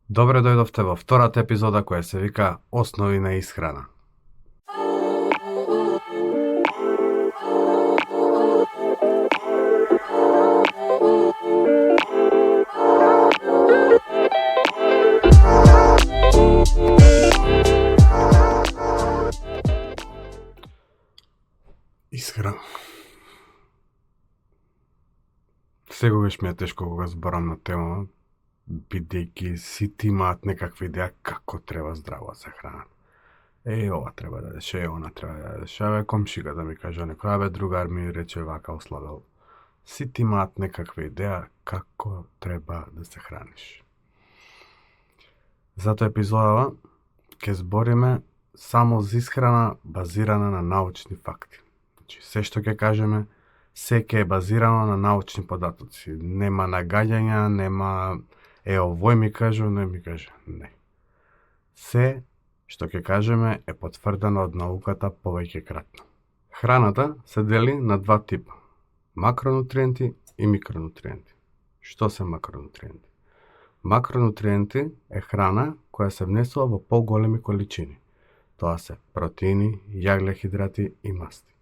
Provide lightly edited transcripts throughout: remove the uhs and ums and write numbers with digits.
Добре дојдовте во втората епизода која се вика Основи на исхрана. Исхрана. Секогаш ми е тешко кога зборам на тема, бидејќи сите имаат некаква идеја како треба здраво да се хранат. Ова треба да ядеш, она треба да ядеш. Комшика да ми каже некој, другар ми рече вака ослабел. Сите имаат некаква идеја како треба да се храниш. Затоа епизодава ќе збориме само за исхрана базирана на научни факти. Значи, се што ќе кажеме, се ќе е базирано на научни податоци. Нема нагаѓања, нема овој ми кажа, не ми кажа. Не. Се што ќе кажеме е потврдено од науката повеќе кратно. Храната се дели на два типа: макронутриенти и микронутриенти. Што се макронутриенти? Макронутриенти е храна која се внесува во поголеми количини. Тоа се протеини, јаглехидрати и масти.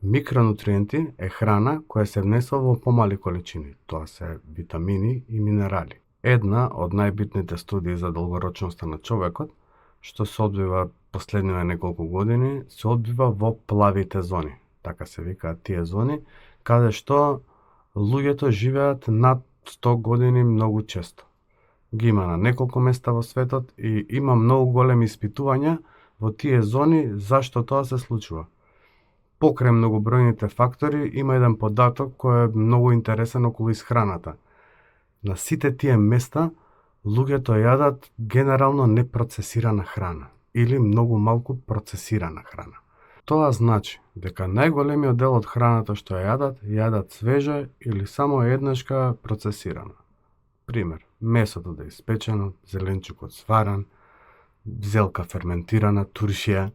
Микронутриенти е храна која се внесува во помали количини. Тоа се витамини и минерали. Една од најбитните студии за долгорочноста на човекот, што се одвива последниве неколку години, се одвива во плавите зони. Така се викаат тие зони, каде што луѓето живеат над 100 години многу често. Ги има на неколку места во светот и има многу големи испитувања во тие зони зашто тоа се случува. Покрај многобројните фактори има еден податок кој е многу интересен околу исхраната. На сите тие места луѓето јадат генерално непроцесирана храна или многу малку процесирана храна. Тоа значи дека најголемиот дел од храната што ја јадат свежа или само еднашка процесирана. Пример, месото да е испечено, зеленчукот сваран, зелка ферментирана, туршија.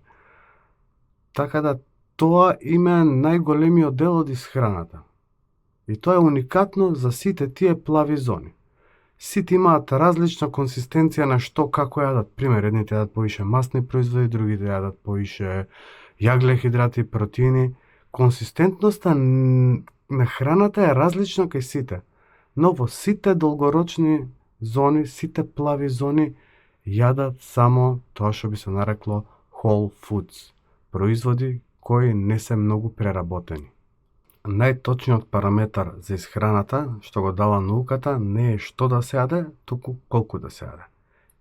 Така да тоа има најголемиот дел од исхраната. И тоа е уникатно за сите тие плави зони. Сите имаат различна консистенција на што како јадат. Пример, едните јадат повише масни производи, другите јадат повише јаглехидрати, протеини. Консистентноста на храната е различна кај сите. Но во сите долгорочни зони, сите плави зони јадат само тоа што би се нарекло whole foods, производи кои не се многу преработени. Најточниот параметар за исхраната што го дала науката не е што да се јаде, туку колку да се јаде.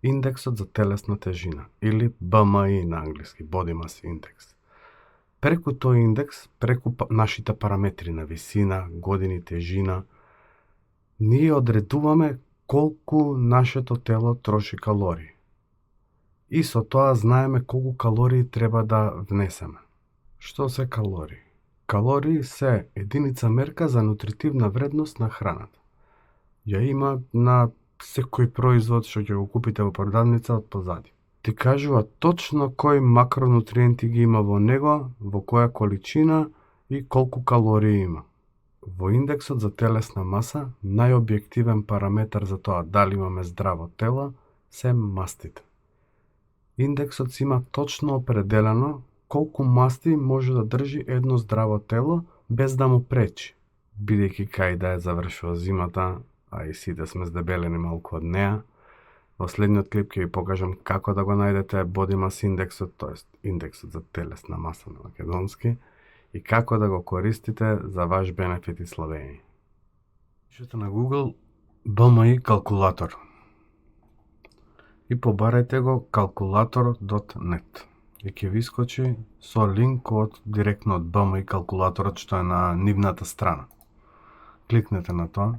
Индексот за телесна тежина или BMI на англиски, Body Mass Index. Преку тој индекс, преку нашите параметри на висина, години, тежина, ние одредуваме колку нашето тело троши калории. И со тоа знаеме колку калории треба да внесеме. Што се калории? Калории се единица мерка за нутритивна вредност на храната. Ја има на секој производ што ќе го купите во продавница од позади. Ти кажува точно кои макронутриенти ги има во него, во која количина и колку калории има. Во индексот за телесна маса, најобјективен параметар за тоа дали имаме здраво тело, се мастите. Индексот има точно определено колку масти може да држи едно здраво тело без да му пречи. Бидејќи кај да е завршува зимата, а и сите сме здебелени малку од неа, во следниот клип ќе ви покажам како да го најдете Body Mass индексот, тоест индексот за телесна маса на македонски, и како да го користите за ваш бенефит и славење. Пишете на Google BMI калкулатор и побарајте го calculator.net и ќе ви искочи со линк директно од BMI калкулаторот што е на нивната страна. Кликнете на тоа.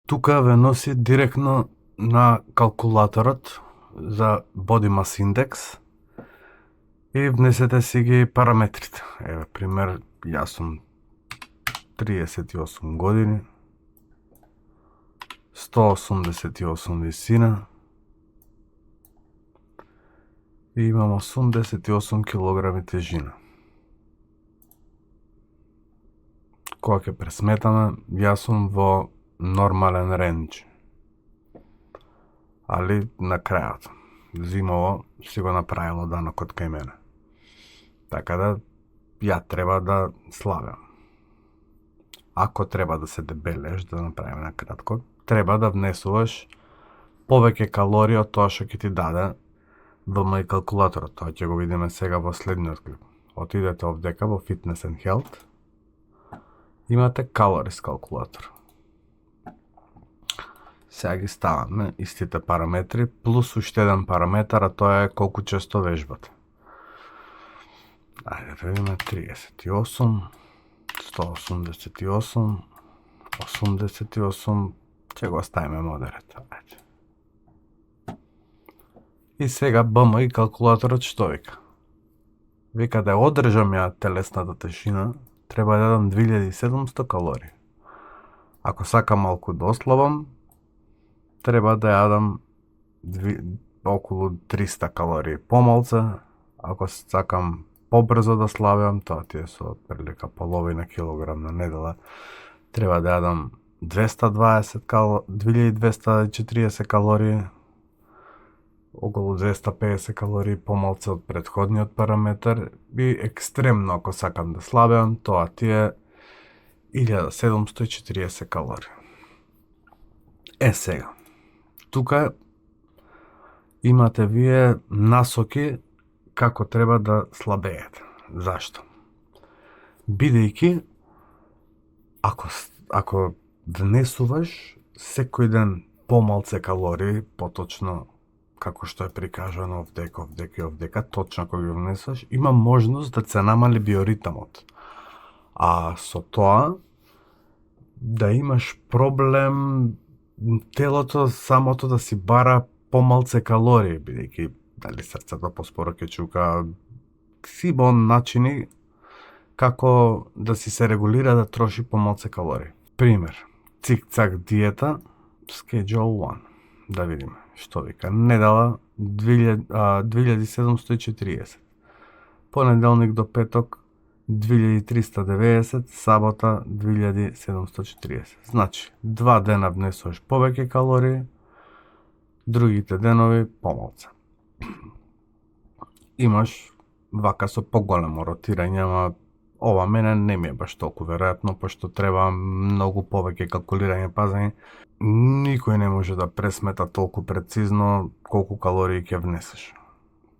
Тука ве носи директно на калкулаторот за Body Mass Index и внесете си ги параметрите. Еве, пример, јас сум 38 години, 188 висина и имам 88 килограми тежина. кога ќе пресметаме, јас сум во нормален рендж. Али на крајот, зимово си го направило данокот кај мене. Така да, ја треба да славам. Ако треба да се дебелеш, да направиме на кратко, треба да внесуваш повеќе калории од тоа што ќе ти даде ВМ калкулаторот. Тоа ќе го видиме сега во следниот клип. Отидете овдека во Fitness and Health, имате calories калкулатор. Сега ги ставаме истите параметри, плюс уште еден параметар, а тоа е колку често вежбате. Ајде да видиме 38, 188, 88, ќе го оставиме модерет. Ајде. И сега БМ и калкулаторот што вика? Вика да одржам ја телесната тешина, треба да дадам 2700 калории. Ако сакам малку да ослабам, треба да јадам околу 300 калории помалце. Ако сакам побрзо да слабам, тоа ти е со прилика половина килограм на недела, треба да јадам 2240 калории, околу 250 калории помалце од претходниот параметар, и екстремно ако сакам да слабам, тоа ти е 1740 калории. Сега, тука имате вие насоки како треба да слабеете. Зашто? Бидејќи, ако внесуваш секој ден помалце калории, поточно како што е прикажано овдека, точно кога ги внесуваш, има можност да се намали биоритмот. А со тоа, да имаш проблем телото самото да си бара помалце калории, бидејќи дали срцето поспоро ќе чука, сибо начини како да си се регулира да троши помалце калории. Пример, цик-цак диета, Schedule 1. Да видиме што вика. Недела 2740. Понеделник до петок 2390, сабота 2740. Значи, 2 дена внесуваш повеќе калории, другите денови помалце. Имаш вака со поголемо ротирање, ама ова мене не ми е баш толку веројатно, пошто треба многу повеќе калкулирање, пазење. Никој не може да пресмета толку прецизно колку калории ќе внесеш.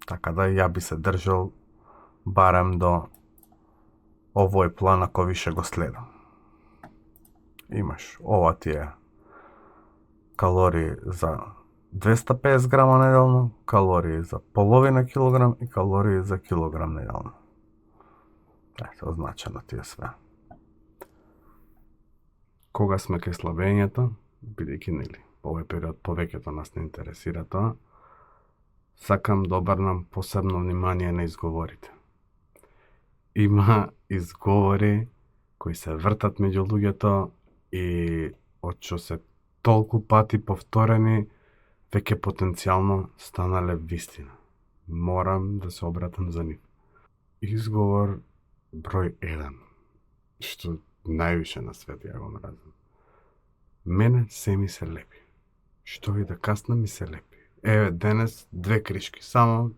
Така да ја би се држал барем до овој план ако више го следам. Имаш, ова ти е калории за 250 грама неделно, калории за половина килограм и калории за килограм неделно. Ето, означено ти е све. Кога сме кај слабењето, бидејќи нели, овој период повеќето нас не интересира тоа, сакам да обрнам посебно внимание на изговорите. Има изговори кои се вртат меѓу луѓето и од што се толку пати повторени, веќе потенцијално станале вистина. Морам да се обратам за нив. Изговор број 1, што највише на свет ја го мразам. Мене се ми се лепи. Што и да касна ми се лепи. Еве, денес 2 кришки, само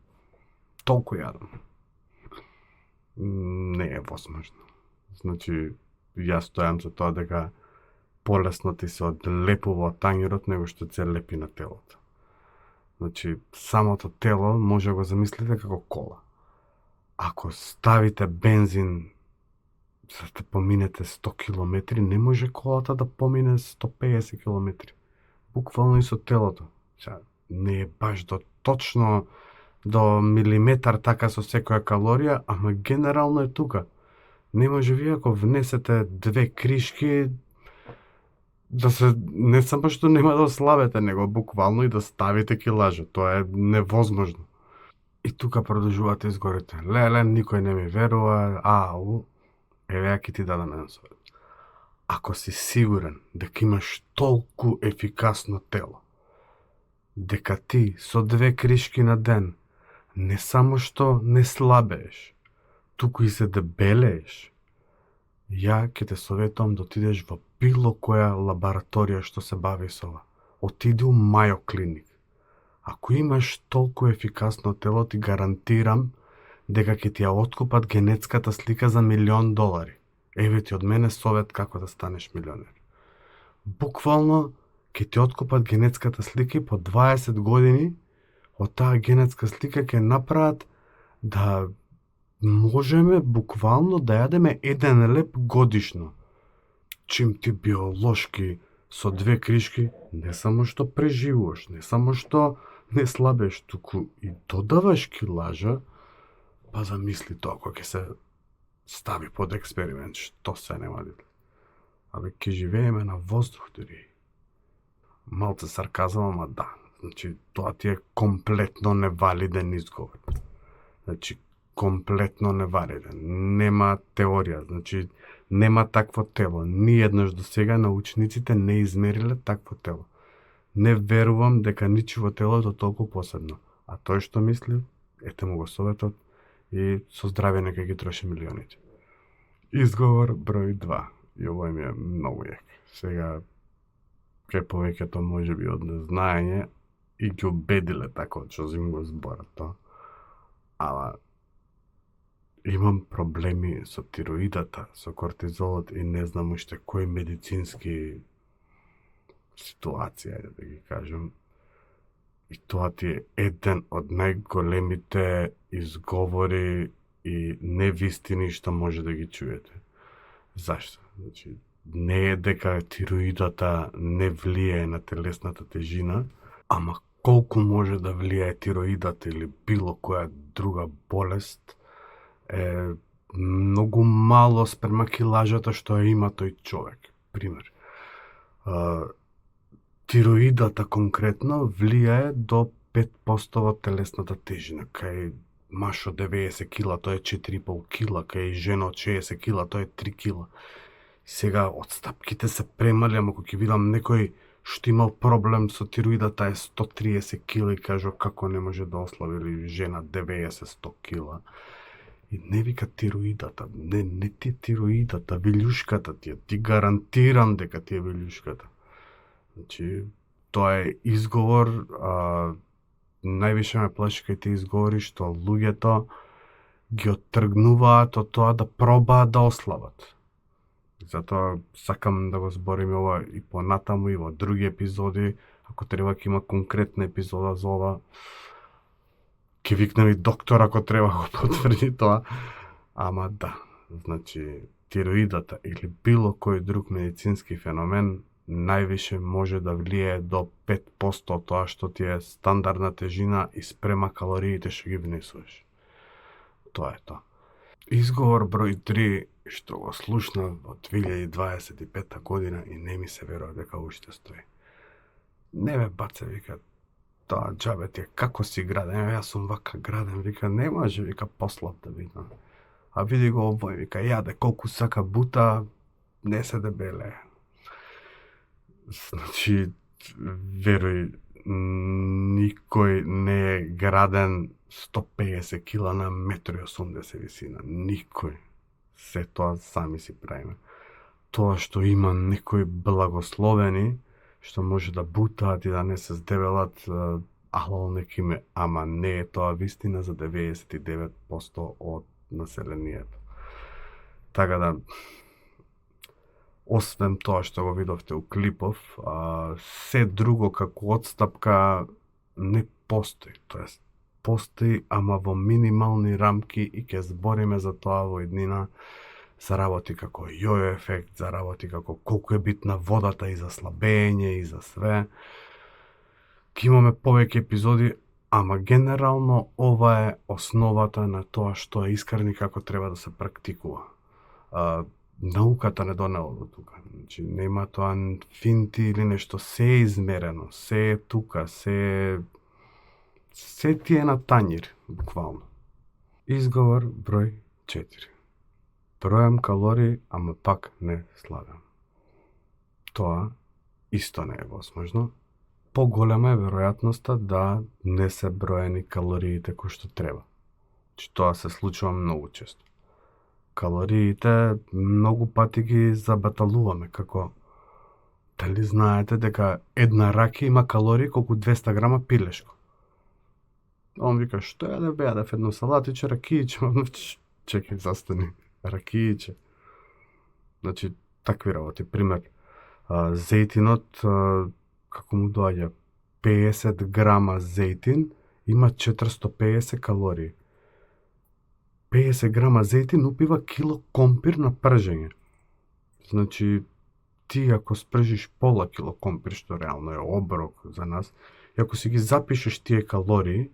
толку јадам. Не е возможно. Значи, јас стојам за тоа дека полесно ти се одлепува од тангерот него што се лепи на телото. Значи, самото тело може го замислите како кола. Ако ставите бензин за да поминете 100 километри, не може колата да помине 150 километри. Буквално и со телото. Не е баш до точно до милиметар така со секоја калорија, ама генерално е тука. Не може вие ако внесете 2 кришки да се не само што нема да ослабете, него буквално и да ставите килажа. Тоа е невозможно. И тука продолжувате изгорите. Леле, никој не ми верува, еве ја ќе ти дадам еден совет. Ако си сигурен дека имаш толку ефикасно тело, дека ти со 2 кришки на ден не само што не слабееш, туку и се дебелееш, Ја ќе те советувам да отидеш во било која лабораторија што се бави со ова. Отиди у Мајо Клиник. Ако имаш толку ефикасно тело, ти гарантирам дека ќе ти ја откупат генетската слика за $1.000.000. Еве ти од мене совет како да станеш милионер. Буквално ќе ти откупат генетската слика и по 20 години од таа генетска слика ќе направат да можеме буквално да јадеме 1 леп годишно. Чим ти биолошки со 2 кришки, не само што преживуваш, не само што не слабеш, туку и додаваш килажа, па замисли тоа кога ќе се стави под експеримент, што се нема да. Абе, ќе живееме на воздух дури. Малце сарказам, ама да. Значи, тоа ти е комплетно невалиден изговор. Значи, комплетно невалиден. Нема теорија, значи, нема такво тело. Ниеднаш до сега научниците не измериле такво тело. Не верувам дека ничиво тело е толку посебно. А тој што мисли, ете му го советот и со здравје нека ги троши милионите. Изговор број 2. И овој ми е многу јак. Сега, кај повеќето може би од незнаење и ги убедиле тако, што зим го зборат тоа. Ама, имам проблеми со тироидата, со кортизолот и не знам уште кои медицински ситуација, да ги кажам. И тоа ти е еден од најголемите изговори и невистини што може да ги чуете. Зашто? Значи, не е дека тироидата не влијае на телесната тежина, ама колку може да влијае тироидата или било која друга болест е многу мало спрема килажата што ја има тој човек. Пример, тироидата конкретно влијае до 5% во телесната тежина. Кај маж од 90 кила, тоа е 4,5 кила, кај жена од 60 кила, тоа е 3 кила. Сега, одстапките се премали, ама кога ќе видам некој што имал проблем со тироидата е 130 кила и кажу како не може да ослаби, или жена 90-100 кила. И не вика тироидата, не ти е тироидата, вилјушката ти е. Ти гарантирам дека ти е вилјушката. Значи, тоа е изговор, највише ме плаши кај тие изговори што луѓето ги оттргнуваат од тоа да пробаат да ослабат. Затоа сакам да го збориме ова и понатаму и во други епизоди, ако треба ќе има конкретна епизода за ова. Ќе викнем и доктор ако треба го потврди тоа. Ама да, значи тироидата или било кој друг медицински феномен највише може да влијае до 5% од тоа што ти е стандардна тежина и спрема калориите што ги внесуваш. Тоа е тоа. Изговор број 3 што го слушнав во 2025 година и не ми се верува дека уште стои. Не ме баце, вика, тоа џабе ти е, како си граден, јас сум вака граден, вика, не може, вика, послаб да видам. А види го овој, вика, јаде колку сака бута, не се дебеле. Значи, веруј, никој не е граден 150 кила на 1,80 висина. Никој. Се тоа сами си правиме. Тоа што има некои благословени, што може да бутаат и да не се здебелат, алал некиме, ама не е тоа вистина за 99% од населението. Така да, освен тоа што го видовте у клипов, се друго како одстапка не постои. Тоест, постои, ама во минимални рамки и ќе збориме за тоа во еднина, за работи како јојо ефект, за работи како колку е битна водата и за слабење и за све. Ке имаме повеќе епизоди, ама генерално ова е основата на тоа што е искрен и како треба да се практикува. Науката не донела до тука. Значи, нема тоа финти или нешто, се е измерено, се е тука, се ти е на тањир, буквално. Изговор број 4. Бројам калории, ама пак не славам. Тоа исто не е возможно. Поголема е веројатноста да не се броени калориите кои што треба. Че тоа се случува многу често. калориите многу пати ги забаталуваме, како дали знаете дека една раке има калории колку 200 грама пилешко. Он вика, што ја да беа да едно салатиче, ракијиче, чекај, застани, ракијиче. Значи, такви работи. Пример, зејтинот, како му доаѓа, 50 грама зејтин има 450 калории. 50 грама зејтин упива кило компир на пржење. Значи, ти ако спржиш пола кило компир, што реално е оброк за нас, и ако си ги запишеш тие калории,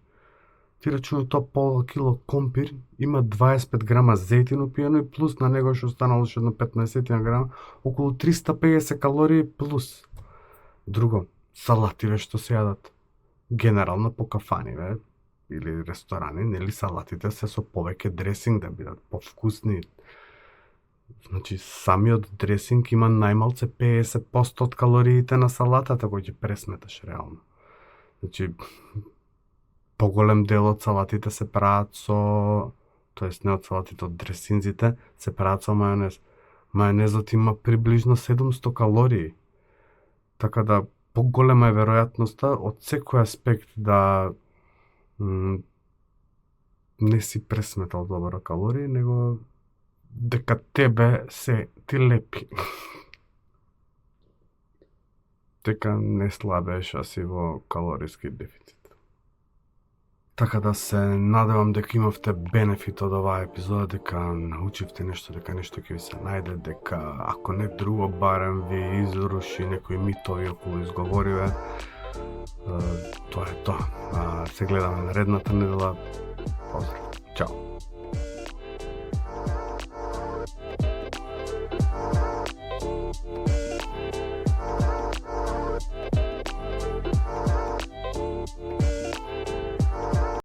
ти рачуна тоа пола кило компир има 25 грама зејтин упиено и плюс на него што останало уште едно 15 грама, околу 350 калории плюс. Друго, салативе што се јадат генерално по кафаниве или ресторани, нели салатите се со повеќе дресинг да бидат повкусни. Значи, самиот дресинг има најмалце 50% од калориите на салатата кој ќе пресметаш реално. Значи, поголем дел од салатите се прават со, тоест не од салатите, од дресинзите, се прават со мајонез. Мајонезот има приближно 700 калории. Така да, поголема е веројатноста од секој аспект да не си пресметал добро калории, него дека тебе се ти лепи. Дека не слабееш, а си во калориски дефицит. Така да се надевам дека имавте бенефит од оваа епизода, дека научивте нешто, дека нешто ќе ви се најде, дека ако не друго барем ви изруши некои митови околу изговориве. Тоа е тоа. Се гледаме наредната недела. Поздрав. Чао.